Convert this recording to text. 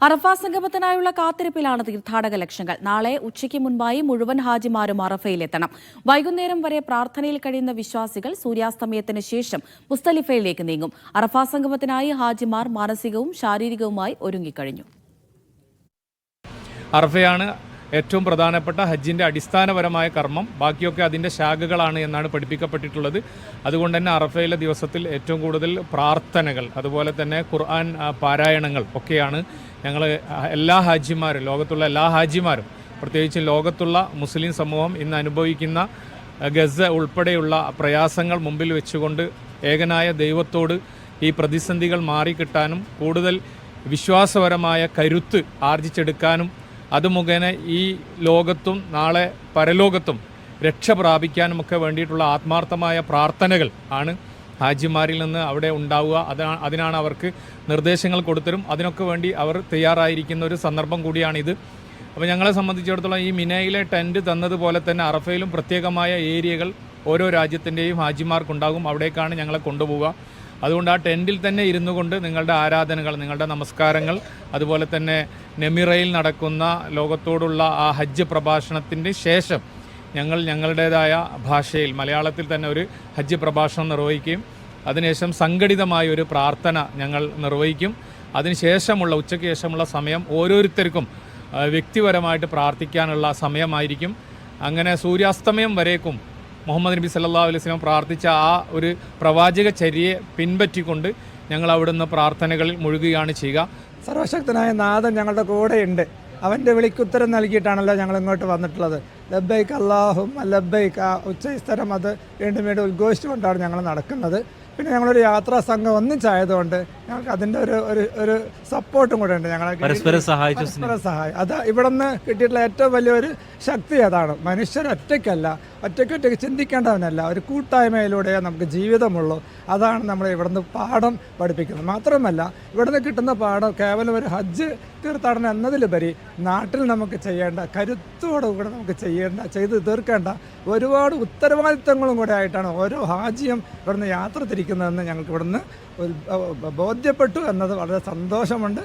അറഫ സംഗമത്തിനായുള്ള കാത്തിരിപ്പിലാണ് തീർത്ഥാടക ലക്ഷങ്ങൾ. നാളെ ഉച്ചയ്ക്ക് മുൻപായി മുഴുവൻ ഹാജിമാരും അറഫയിലെത്തണം. വൈകുന്നേരം വരെ പ്രാർത്ഥനയിൽ കഴിയുന്ന വിശ്വാസികൾ സൂര്യാസ്തമയത്തിന് ശേഷം മുസ്തലിഫയിലേക്ക് നീങ്ങും. അറഫ സംഗമത്തിനായി ഹാജിമാർ മാനസികവും ശാരീരികവുമായി ഒരുങ്ങിക്കഴിഞ്ഞു. അറഫയാണ് ഏറ്റവും പ്രധാനപ്പെട്ട ഹജ്ജിൻ്റെ അടിസ്ഥാനപരമായ കർമ്മം. ബാക്കിയൊക്കെ അതിൻ്റെ ശാഖകളാണ് എന്നാണ് പഠിപ്പിക്കപ്പെട്ടിട്ടുള്ളത്. അതുകൊണ്ട് തന്നെ അറഫയിലെ ദിവസത്തിൽ ഏറ്റവും കൂടുതൽ പ്രാർത്ഥനകൾ, അതുപോലെ തന്നെ ഖുർആൻ പാരായണങ്ങൾ ഒക്കെയാണ് ഞങ്ങൾ എല്ലാ ഹാജിമാരും, ലോകത്തുള്ള എല്ലാ ഹാജിമാരും, പ്രത്യേകിച്ച് ലോകത്തുള്ള മുസ്ലിം സമൂഹം ഇന്ന് അനുഭവിക്കുന്ന ഗസ ഉൾപ്പെടെയുള്ള പ്രയാസങ്ങൾ മുമ്പിൽ വെച്ചുകൊണ്ട് ഏകനായ ദൈവത്തോട് ഈ പ്രതിസന്ധികൾ മാറിക്കിട്ടാനും കൂടുതൽ വിശ്വാസപരമായ കരുത്ത് ആർജിച്ചെടുക്കാനും അത് മുഖേന ഈ ലോകത്തും നാളെ പരലോകത്തും രക്ഷ പ്രാപിക്കാനുമൊക്കെ വേണ്ടിയിട്ടുള്ള ആത്മാർത്ഥമായ പ്രാർത്ഥനകൾ ആണ് ഹാജിമാരിൽ നിന്ന് അവിടെ ഉണ്ടാവുക. അതിനാണ് അവർക്ക് നിർദ്ദേശങ്ങൾ കൊടുത്തരും. അതിനൊക്കെ വേണ്ടി അവർ തയ്യാറായിരിക്കുന്ന ഒരു സന്ദർഭം കൂടിയാണിത്. അപ്പോൾ ഞങ്ങളെ സംബന്ധിച്ചിടത്തോളം ഈ മിനയിലെ ടെൻറ്റ് തന്നതുപോലെ തന്നെ അറഫയിലും പ്രത്യേകമായ ഏരിയകൾ ഓരോ രാജ്യത്തിൻ്റെയും ഹാജിമാർക്കുണ്ടാകും. അവിടേക്കാണ് ഞങ്ങളെ കൊണ്ടുപോവുക. അതുകൊണ്ട് ആ ടെൻറ്റിൽ തന്നെ ഇരുന്നു കൊണ്ട് നിങ്ങളുടെ ആരാധനകൾ, നിങ്ങളുടെ നമസ്കാരങ്ങൾ, അതുപോലെ തന്നെ നെമിറയിൽ നടക്കുന്ന ലോകത്തോടുള്ള ആ ഹജ്ജ് പ്രഭാഷണത്തിൻ്റെ ശേഷം ഞങ്ങളുടേതായ ഭാഷയിൽ മലയാളത്തിൽ തന്നെ ഒരു ഹജ്ജ് പ്രഭാഷണം നിർവഹിക്കുകയും അതിനുശേഷം സംഘടിതമായ ഒരു പ്രാർത്ഥന ഞങ്ങൾ നിർവഹിക്കും. അതിനുശേഷമുള്ള ഉച്ചയ്ക്ക് ശേഷമുള്ള സമയം ഓരോരുത്തർക്കും വ്യക്തിപരമായിട്ട് പ്രാർത്ഥിക്കാനുള്ള സമയമായിരിക്കും. അങ്ങനെ സൂര്യാസ്തമയം വരേക്കും മുഹമ്മദ് നബി സല്ലല്ലാഹു അലൈഹി വസല്ലം പ്രാർത്ഥിച്ച ആ ഒരു പ്രവാചക ചര്യയെ പിൻപറ്റിക്കൊണ്ട് ഞങ്ങൾ അവിടുന്ന് പ്രാർത്ഥനകളിൽ മുഴുകുകയാണ് ചെയ്യുക. സർവശക്തനായ നാഥൻ ഞങ്ങളുടെ കൂടെയുണ്ട്. അവൻ്റെ വിളിക്കുത്തരം നൽകിയിട്ടാണല്ലോ ഞങ്ങൾ ഇങ്ങോട്ട് വന്നിട്ടുള്ളത്. ലബ്ബൈക്ക് അല്ലാഹുമ്മ ലബ്ബൈക്ക്, ആ ഉച്ചസ്ഥലം അത് വീണ്ടും വീണ്ടും ഉദ്ഘോഷിച്ചുകൊണ്ടാണ് ഞങ്ങൾ നടക്കുന്നത്. പിന്നെ ഞങ്ങളൊരു യാത്രാ സംഘം ഒന്നിച്ചായതുകൊണ്ട് ഞങ്ങൾക്ക് അതിൻ്റെ ഒരു സപ്പോർട്ടും കൂടെ ഉണ്ട്. ഞങ്ങളെ പരസ്പര സഹായം അത് ഇവിടെ നിന്ന് കിട്ടിയിട്ടുള്ള ഏറ്റവും വലിയൊരു ശക്തി അതാണ്. മനുഷ്യർ ഒറ്റയ്ക്ക് ചിന്തിക്കേണ്ടവനല്ല, ഒരു കൂട്ടായ്മയിലൂടെ നമുക്ക് ജീവിതമുള്ളൂ. അതാണ് നമ്മൾ ഇവിടുന്ന് പാഠം പഠിപ്പിക്കുന്നത്. മാത്രമല്ല ഇവിടുന്ന് കിട്ടുന്ന പാഠം കേവലം ഒരു ഹജ്ജ് തീർത്ഥാടനം എന്നതിലുപരി നാട്ടിൽ നമുക്ക് ചെയ്യേണ്ട, കരുത്തോടുകൂടെ നമുക്ക് ചെയ്ത് തീർക്കേണ്ട ഒരുപാട് ഉത്തരവാദിത്തങ്ങളും കൂടെ ആയിട്ടാണ് ഓരോ ഹാജിയും ഇവിടുന്ന് യാത്ര തിരിക്കുന്നതെന്ന് ഞങ്ങൾക്ക് ഇവിടുന്ന് ബോധ്യപ്പെട്ടു എന്നത് വളരെ സന്തോഷമുണ്ട്.